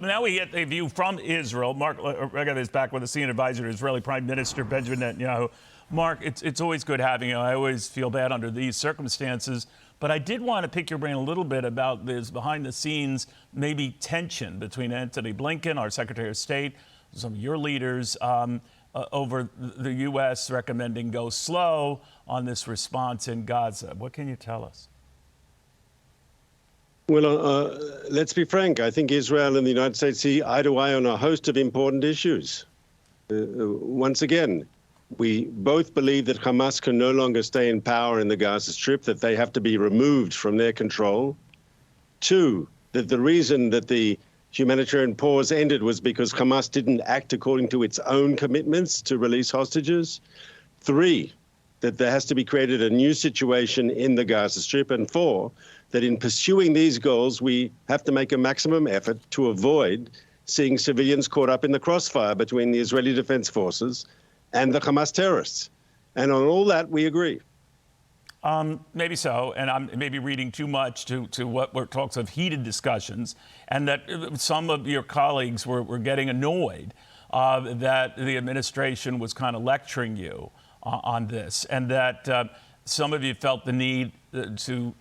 Now we get a view from Israel. Mark Regev is back with the senior advisor to Israeli Prime Minister Benjamin Netanyahu. Mark, it's always good having you. I always feel bad under these circumstances. But I did want to pick your brain a little bit about this behind-the-scenes maybe tension between Antony Blinken, our Secretary of State, some of your leaders, over the U.S. recommending go slow on this response in Gaza. What can you tell us? Well, let's be frank. I think Israel and the United States see eye to eye on a host of important issues. Once again, we both believe that Hamas can no longer stay in power in the Gaza Strip, that they have to be removed from their control. Two, that the reason that the humanitarian pause ended was because Hamas didn't act according to its own commitments to release hostages. Three, that there has to be created a new situation in the Gaza Strip. And four, that in pursuing these goals, we have to make a maximum effort to avoid seeing civilians caught up in the crossfire between the Israeli Defense Forces and the Hamas terrorists. And on all that, we agree. Maybe so, and I'm maybe reading too much to what were talks of heated discussions, and that some of your colleagues were getting annoyed that the administration was kind of lecturing you on this, and that some of you felt the need to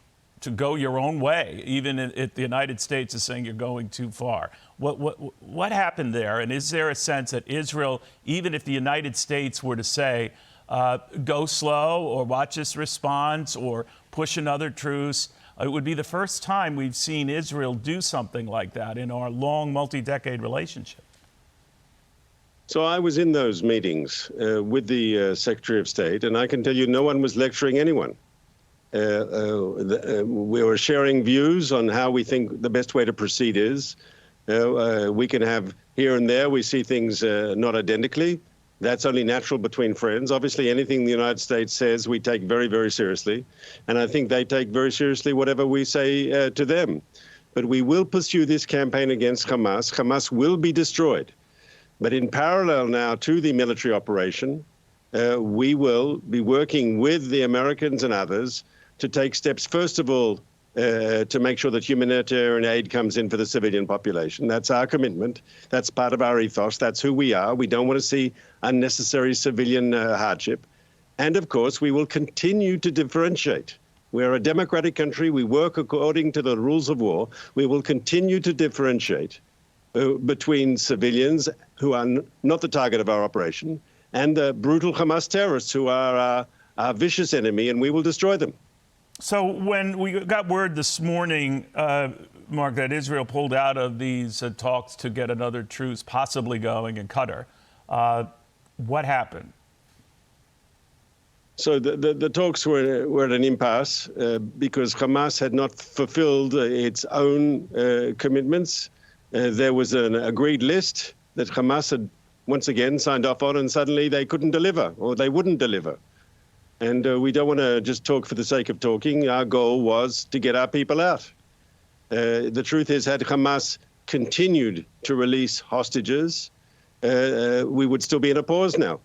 go your own way, even if the United States is saying you're going too far. What happened there? And is there a sense that Israel, even if the United States were to say, go slow or watch this response or push another truce, it would be the first time we've seen Israel do something like that in our long multi-decade relationship? So I was in those meetings with the Secretary of State, and I can tell you no one was lecturing anyone. We were sharing views on how we think the best way to proceed is. We can have here and there, we see things not identically. That's only natural between friends. Obviously, anything the United States says, we take very, very seriously. And I think they take very seriously whatever we say to them. But we will pursue this campaign against Hamas. Hamas will be destroyed. But in parallel now to the military operation, we will be working with the Americans and others to take steps, first of all, to make sure that humanitarian aid comes in for the civilian population. That's our commitment. That's part of our ethos. That's who we are. We don't want to see unnecessary civilian hardship. And of course, we will continue to differentiate. We're a democratic country. We work according to the rules of war. We will continue to differentiate between civilians who are not the target of our operation and the brutal Hamas terrorists who are our vicious enemy, and we will destroy them. So when we got word this morning, Mark, that Israel pulled out of these talks to get another truce possibly going in Qatar, what happened? So the talks were at an impasse because Hamas had not fulfilled its own commitments. There was an agreed list that Hamas had once again signed off on, and suddenly they couldn't deliver, or they wouldn't deliver. And we don't want to just talk for the sake of talking. Our goal was to get our people out. The truth is, had Hamas continued to release hostages, we would still be in a pause now.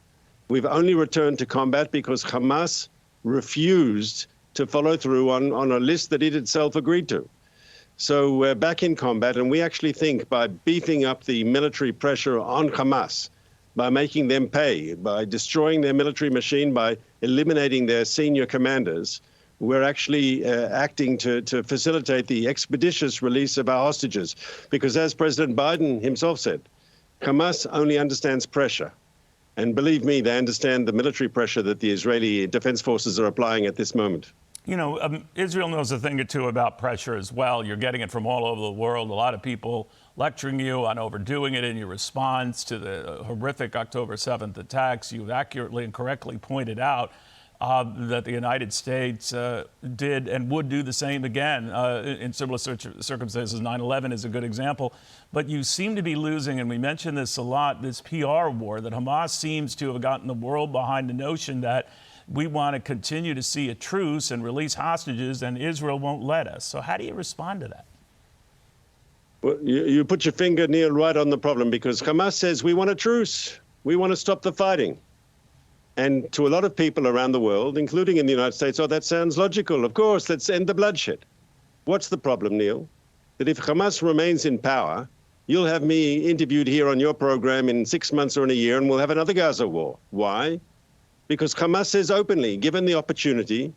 We've only returned to combat because Hamas refused to follow through on a list that it itself agreed to. So we're back in combat, and we actually think by beefing up the military pressure on Hamas, by making them pay, by destroying their military machine, by eliminating their senior commanders, we're actually acting to facilitate the expeditious release of our hostages. Because as President Biden himself said, Hamas only understands pressure. And believe me, they understand the military pressure that the Israeli Defense Forces are applying at this moment. You know, Israel knows a thing or two about pressure as well. You're getting it from all over the world. A lot of people lecturing you on overdoing it in your response to the horrific October 7th attacks. You've accurately and correctly pointed out that the United States did and would do the same again in similar circumstances. 9/11 is a good example. But you seem to be losing, and we mention this a lot, this PR war, that Hamas seems to have gotten the world behind the notion that we want to continue to see a truce and release hostages, and Israel won't let us. So how do you respond to that? Well, you put your finger, Neil, right on the problem, because Hamas says we want a truce. We want to stop the fighting. And to a lot of people around the world, including in the United States, oh, that sounds logical. Of course, let's end the bloodshed. What's the problem, Neil? That if Hamas remains in power, you'll have me interviewed here on your program in 6 months or in a year, and we'll have another Gaza war. Why? Because Hamas says openly, given the opportunity,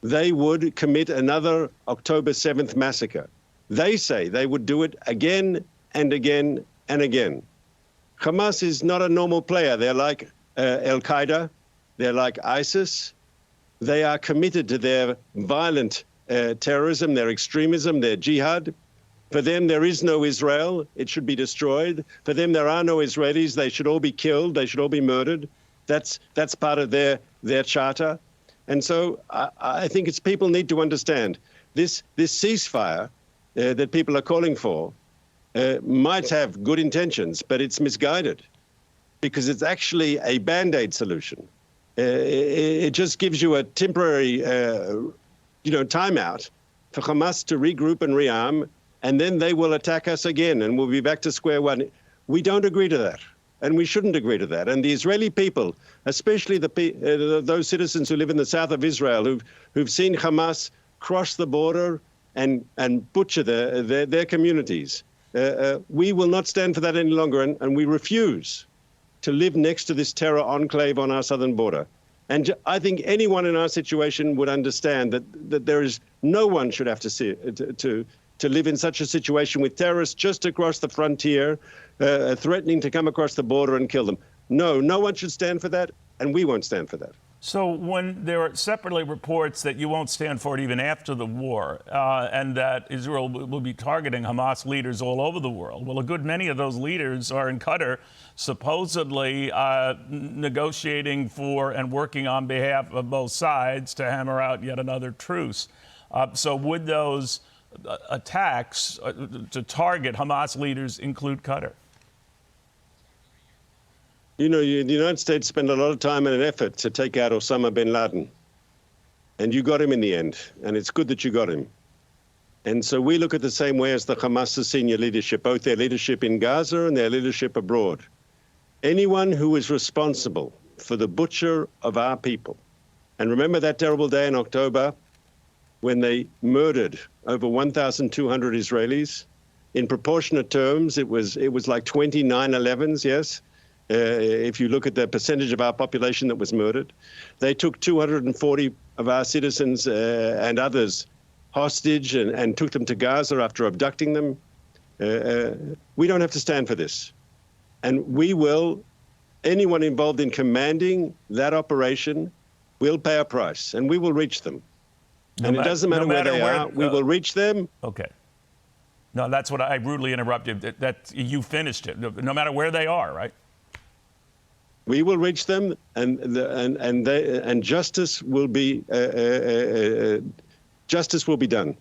they would commit another October 7th massacre. They say they would do it again and again and again. Hamas is not a normal player. They're like Al-Qaeda. They're like ISIS. They are committed to their violent terrorism, their extremism, their jihad. For them, there is no Israel. It should be destroyed. For them, there are no Israelis. They should all be killed. They should all be murdered. That's part of their charter. And so I think it's people need to understand this ceasefire that people are calling for might have good intentions, but it's misguided because it's actually a Band-Aid solution. It just gives you a temporary, timeout for Hamas to regroup and rearm, and then they will attack us again, and we'll be back to square one. We don't agree to that, and we shouldn't agree to that. And the Israeli people, especially those citizens who live in the south of Israel, who've seen Hamas cross the border and butcher their communities, we will not stand for that any longer, and we refuse to live next to this terror enclave on our southern border. And I think anyone in our situation would understand that there is no one should have to live in such a situation with terrorists just across the frontier, threatening to come across the border and kill them. No one should stand for that, and we won't stand for that. So when there are separately reports that you won't stand for it even after the war, and that Israel will be targeting Hamas leaders all over the world, well, a good many of those leaders are in Qatar, supposedly negotiating for and working on behalf of both sides to hammer out yet another truce. So would those attacks to target Hamas leaders include Qatar? The United States spent a lot of time and an effort to take out Osama bin Laden. And you got him in the end. And it's good that you got him. And so we look at the same way as the Hamas' senior leadership, both their leadership in Gaza and their leadership abroad. Anyone who is responsible for the butcher of our people, and remember that terrible day in October when they murdered over 1,200 Israelis. In proportionate terms, it was like 20 9/11s, yes? If you look at the percentage of our population that was murdered. They took 240 of our citizens and others hostage and took them to Gaza after abducting them. We don't have to stand for this. And anyone involved in commanding that operation will pay a price, and we will reach them. And it doesn't matter where they are, we will reach them. Okay. No, that's what I rudely interrupted. That you finished it. No matter where they are, right? We will reach them, and justice will be done.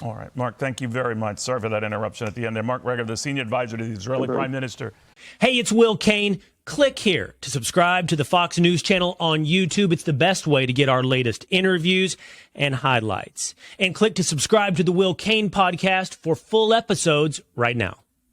All right, Mark. Thank you very much. Sorry for that interruption at the end there. Mark Regev, the senior advisor to the Israeli Prime Minister. Hey, it's Will Kane. Click here to subscribe to the Fox News channel on YouTube. It's the best way to get our latest interviews and highlights. And click to subscribe to the Will Kane podcast for full episodes right now.